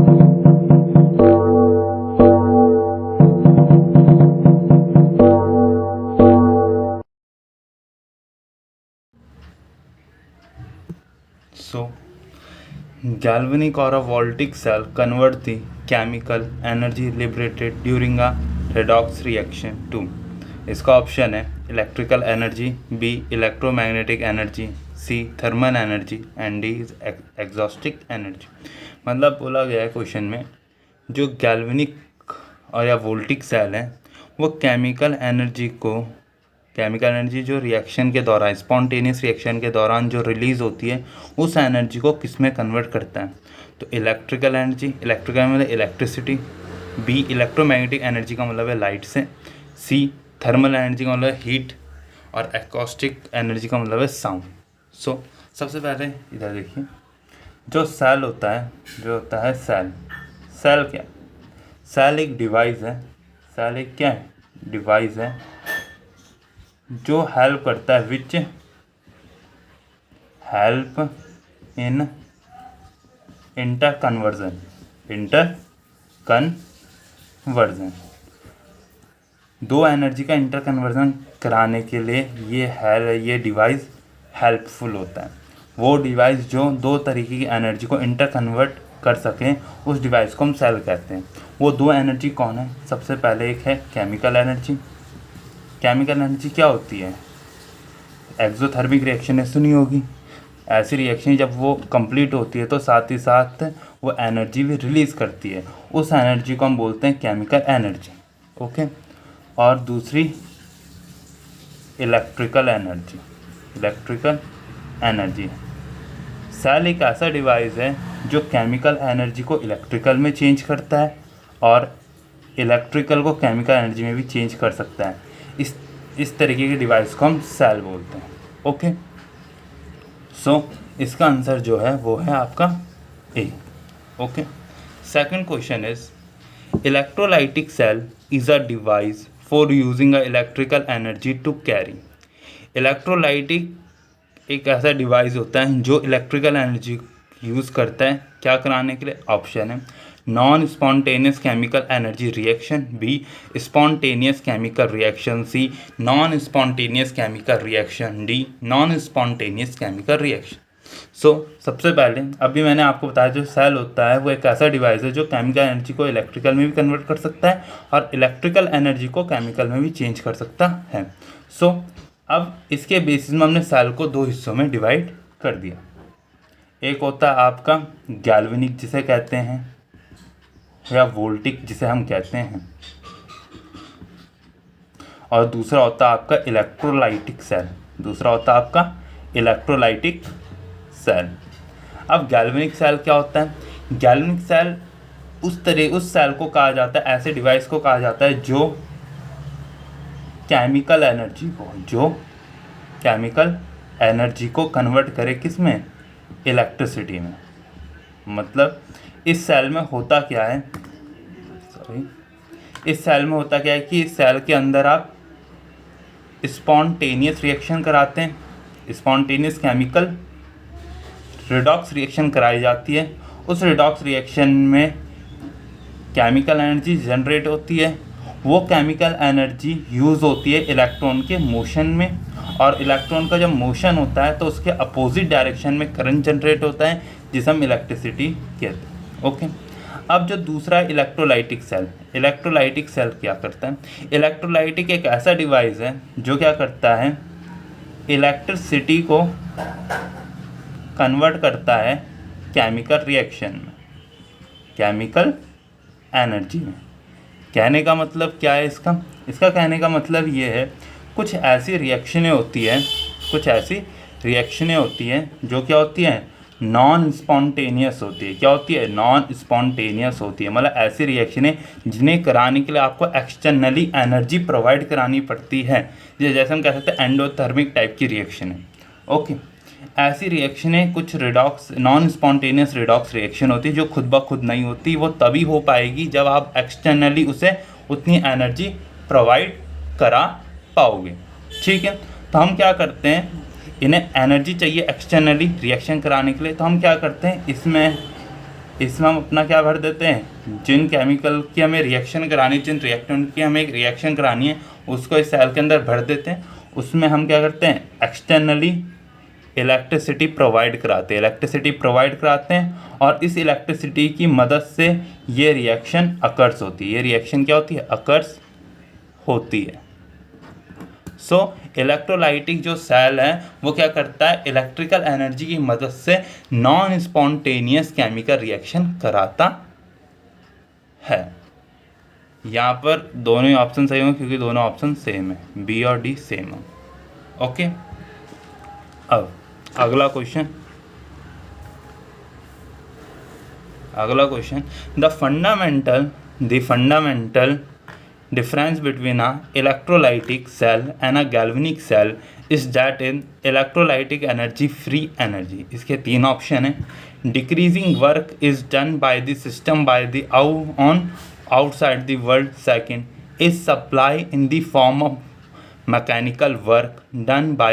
So, galvanic or a voltaic cell convert the chemical energy liberated during a redox reaction to, इसका option है electrical energy, B electromagnetic energy, C thermal energy and D acoustic energy. मतलब बोला गया है question में जो galvanic और या वोल्टिक सेल है वो केमिकल एनर्जी जो रिएक्शन के दौरान स्पॉन्टेनियस रिएक्शन के दौरान जो रिलीज़ होती है उस एनर्जी को किस में कन्वर्ट करता है। तो इलेक्ट्रिकल एनर्जी, इलेक्ट्रिकल मतलब इलेक्ट्रिसिटी, बी इलेक्ट्रोमैग्नेटिक एनर्जी का मतलब है लाइट से, सी थर्मल एनर्जी का मतलब है हीट और एकॉस्टिक एनर्जी का मतलब है साउंड। सो सबसे पहले इधर देखिए, जो सेल होता है सेल क्या, सेल एक डिवाइस है, सेल एक क्या है, डिवाइस है जो हेल्प करता है, which help in inter conversion, दो एनर्जी का इंटर कन्वर्जन कराने के लिए ये डिवाइस हेल्पफुल होता है। वो डिवाइस जो दो तरीके की एनर्जी को इंटर कन्वर्ट कर सकें उस डिवाइस को हम सेल कहते हैं। वो दो एनर्जी कौन है? सबसे पहले एक है केमिकल एनर्जी। केमिकल एनर्जी क्या होती है? एक्सोथर्मिक रिएक्शन ने सुनी होगी। ऐसी रिएक्शन जब वो कंप्लीट होती है तो साथ ही साथ वो एनर्जी भी रिलीज़ करती है, उस एनर्जी को हम बोलते हैं केमिकल एनर्जी। ओके। और दूसरी इलेक्ट्रिकल एनर्जी। सेल एक ऐसा डिवाइस है जो केमिकल एनर्जी को इलेक्ट्रिकल में चेंज करता है और इलेक्ट्रिकल को केमिकल एनर्जी में भी चेंज कर सकता है। इस तरीके के डिवाइस को हम सेल बोलते हैं। ओके। सो इसका आंसर जो है वो है आपका A. Okay. Second question is electrolytic cell is a device for using a electrical energy to carry. Electrolytic एक ऐसा डिवाइस होता है जो इलेक्ट्रिकल एनर्जी यूज़ करता है क्या कराने के लिए? ऑप्शन है non spontaneous chemical energy reaction, B spontaneous chemical reaction, C non spontaneous chemical reaction, D non spontaneous chemical reaction. So सबसे पहले अभी मैंने आपको बताया जो सेल होता है वो एक ऐसा डिवाइस है जो केमिकल एनर्जी को इलेक्ट्रिकल में भी कन्वर्ट कर सकता है और इलेक्ट्रिकल एनर्जी को केमिकल में भी चेंज कर सकता है। सो अब इसके बेसिस में हमने सेल को दो हिस्सों में डिवाइड कर दिया। एक होता है आपका गैल्वेनिक जिसे कहते हैं या वोल्टिक जिसे हम कहते हैं, और दूसरा होता है आपका इलेक्ट्रोलाइटिक सेल। अब गैल्वेनिक सेल क्या होता है? गैल्वेनिक सेल उस सेल को कहा जाता है, ऐसे डिवाइस को कहा जाता है जो केमिकल एनर्जी को कन्वर्ट करे किस में? इलेक्ट्रिसिटी में। मतलब इस सेल में होता क्या है कि इस सेल के अंदर आप स्पॉन्टेनियस रिएक्शन कराते हैं, स्पॉन्टेनियस केमिकल रिडॉक्स रिएक्शन कराई जाती है। उस रिडॉक्स रिएक्शन में केमिकल एनर्जी जनरेट होती है। वो केमिकल एनर्जी यूज़ होती है इलेक्ट्रॉन के मोशन में, और इलेक्ट्रॉन का जब मोशन होता है तो उसके अपोजिट डायरेक्शन में करंट जनरेट होता है जिसे हम इलेक्ट्रिसिटी कहते हैं। ओके। अब जो दूसरा इलेक्ट्रोलाइटिक सेल क्या करता है? इलेक्ट्रोलाइटिक एक ऐसा डिवाइस है जो क्या करता है, इलेक्ट्रिसिटी को कन्वर्ट करता है केमिकल रिएक्शन में, केमिकल एनर्जी में। कहने का मतलब क्या है इसका कहने का मतलब ये है कुछ ऐसी रिएक्शनें होती हैं जो क्या होती हैं? नॉन स्पॉन्टेनियस होती है। क्या होती है? नॉन स्पॉन्टेनियस होती है। मतलब ऐसी रिएक्शनें जिन्हें कराने के लिए आपको एक्सटर्नली एनर्जी प्रोवाइड करानी पड़ती है, जैसे हम कह सकते हैं एंडोथर्मिक टाइप की रिएक्शन है। ओके। ऐसी रिएक्शनें कुछ नॉन स्पॉन्टेनियस रिडॉक्स रिएक्शन होती है जो खुद ब खुद नहीं होती। वो तभी हो पाएगी जब आप एक्सटर्नली उसे उतनी एनर्जी प्रोवाइड करा पाओगे। ठीक है। तो हम क्या करते हैं, इन्हें एनर्जी चाहिए एक्सटर्नली रिएक्शन कराने के लिए, तो हम क्या करते हैं, इसमें इसमें हम अपना क्या भर देते हैं, जिन केमिकल की हमें रिएक्शन करानी, जिन रिएक्टेंट की हमें रिएक्शन करानी है उसको इस सेल के अंदर भर देते हैं। उसमें हम क्या करते हैं, एक्सटर्नली इलेक्ट्रिसिटी प्रोवाइड कराते हैं और इस इलेक्ट्रिसिटी की मदद से ये रिएक्शन अकर्स होती है। ये रिएक्शन क्या होती है, अकर्स होती है। सो इलेक्ट्रोलाइटिक जो सेल है वो क्या करता है, इलेक्ट्रिकल एनर्जी की मदद से नॉन स्पॉन्टेनियस केमिकल रिएक्शन कराता है। यहाँ पर दोनों ही ऑप्शन सही होंगे क्योंकि दोनों ऑप्शन सेम है, बी और डी सेम है। ओके, अब अगला question, the fundamental difference between a electrolytic cell and a galvanic cell is that in electrolytic energy free energy, इसके तीन ऑप्शन हैं। decreasing work is done by the system by the on outside the world, second is supply in the form of mechanical work done by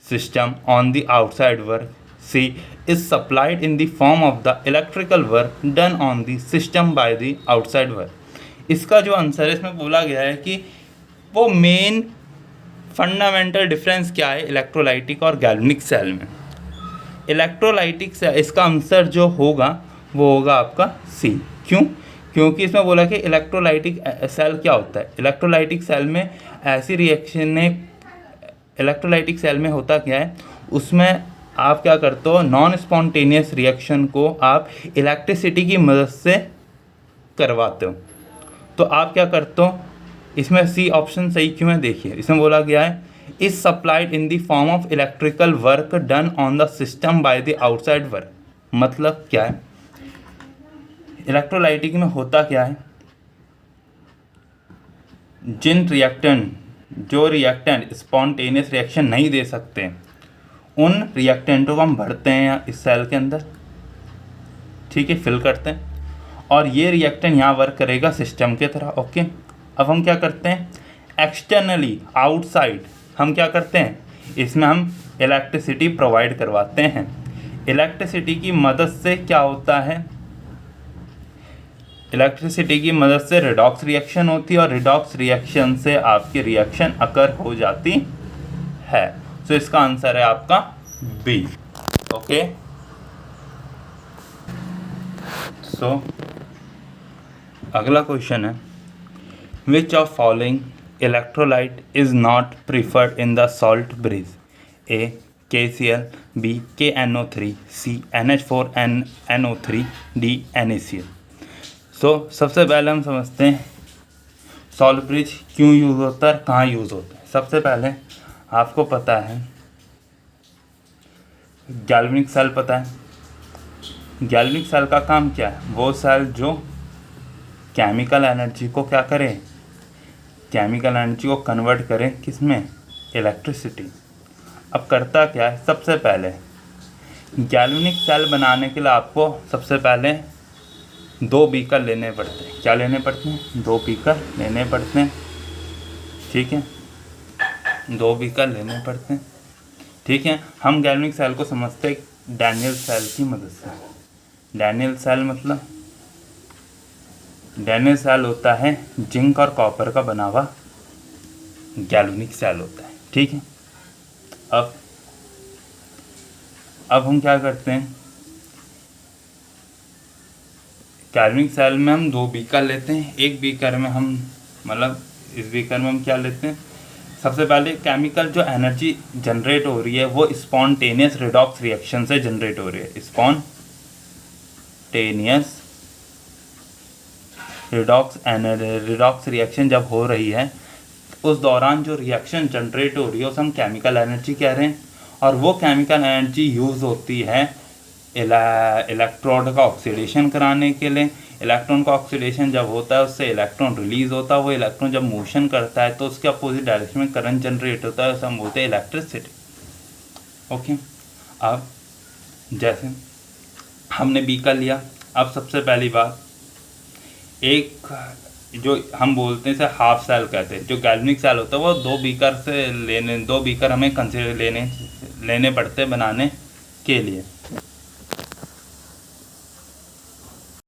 system on the outside world, c is supplied in the form of the electrical work done on the system by the outside world। इसका जो answer है इसमें बोला गया है कि वो main fundamental difference क्या है इलेक्ट्रोलाइटिक और गैल्वेनिक सेल में। इलेक्ट्रोलाइटिक सेल, इसका आंसर जो होगा वो होगा आपका सी। क्यों? क्योंकि इसमें बोला कि इलेक्ट्रोलाइटिक सेल क्या होता है, इलेक्ट्रोलाइटिक सेल में ऐसी रिएक्शन है, इलेक्ट्रोलाइटिक सेल में होता क्या है, उसमें आप क्या करते हो, नॉन स्पॉन्टेनियस रिएक्शन को आप इलेक्ट्रिसिटी की मदद से करवाते हो। तो आप क्या करते हो, इसमें सी ऑप्शन सही क्यों है, देखिए इसमें बोला गया है is supplied in the form of electrical work done on the system by the outside work. मतलब क्या है, इलेक्ट्रोलाइटिक में होता क्या है, जो रिएक्टेंट स्पॉन्टेनियस रिएक्शन नहीं दे सकते उन रिएक्टेंटों को हम भरते हैं इस सेल के अंदर, ठीक है, फिल करते हैं और ये रिएक्टेंट यहाँ वर्क करेगा सिस्टम के तरह। ओके, अब हम क्या करते हैं, एक्सटर्नली आउटसाइड हम क्या करते हैं, इसमें हम इलेक्ट्रिसिटी प्रोवाइड करवाते हैं। इलेक्ट्रिसिटी की मदद से क्या होता है, इलेक्ट्रिसिटी की मदद से रिडॉक्स रिएक्शन होती है और रिडॉक्स रिएक्शन से आपकी रिएक्शन अकर हो जाती है। तो इसका आंसर है आपका बी। ओके, सो अगला क्वेश्चन है, which of following electrolyte is not preferred in the salt bridge, A KCl, B KNO3, C NH4NO3, D NaCl। So सबसे पहले हम समझते हैं सॉल्ट ब्रिज क्यों यूज़ होता है, कहाँ यूज़ होता है। सबसे पहले आपको पता है गैल्वेनिक सेल पता है, गैल्वेनिक सेल का काम क्या है, वो सेल जो केमिकल एनर्जी को क्या करे, केमिकल एनर्जी को कन्वर्ट करें किस में, इलेक्ट्रिसिटी। अब करता क्या है, सबसे पहले गैल्वेनिक सेल बनाने के लिए आपको सबसे पहले 2 बीकर लेने पड़ते हैं। क्या लेने पड़ते हैं, 2 बीकर लेने पड़ते हैं, ठीक है, 2 बीकर लेने पड़ते हैं, ठीक है। हम गैल्वेनिक सेल को समझते हैं डैनियल सेल की मदद से। डैनियल सेल मतलब, डैनियल सेल होता है जिंक और कॉपर का बना हुआ गैल्वेनिक सेल होता है, ठीक है। अब हम क्या करते हैं, गैल्वेनिक सेल में हम 2 बीकर लेते हैं। एक बीकर में हम मतलब इस बीकर में हम क्या लेते हैं, सबसे पहले केमिकल जो एनर्जी जनरेट हो रही है वो स्पॉन्टेनियस रिडॉक्स रिएक्शन से जनरेट हो रही है। स्पॉन्टेनियस रिडॉक्स रिएक्शन जब हो रही है उस दौरान जो रिएक्शन जनरेट हो रही है उसे हम केमिकल एनर्जी कह रहे हैं। और वो केमिकल एनर्जी यूज़ होती है इलेक्ट्रोड का ऑक्सीडेशन कराने के लिए। इलेक्ट्रॉन का ऑक्सीडेशन जब होता है उससे इलेक्ट्रॉन रिलीज होता है, वो इलेक्ट्रॉन जब मोशन करता है तो उसके अपोजिट डायरेक्शन में करंट जनरेट होता है, उसे हम बोलते हैं इलेक्ट्रिसिटी। ओके, अब जैसे हमने बीकर लिया, अब सबसे पहली बात, एक जो हम बोलते हैं इसे हाफ सेल कहते हैं, जो गैल्वेनिक सेल होता है वो 2 बीकर से 2 बीकर हमें कंसिडर लेने पड़ते हैं बनाने के लिए।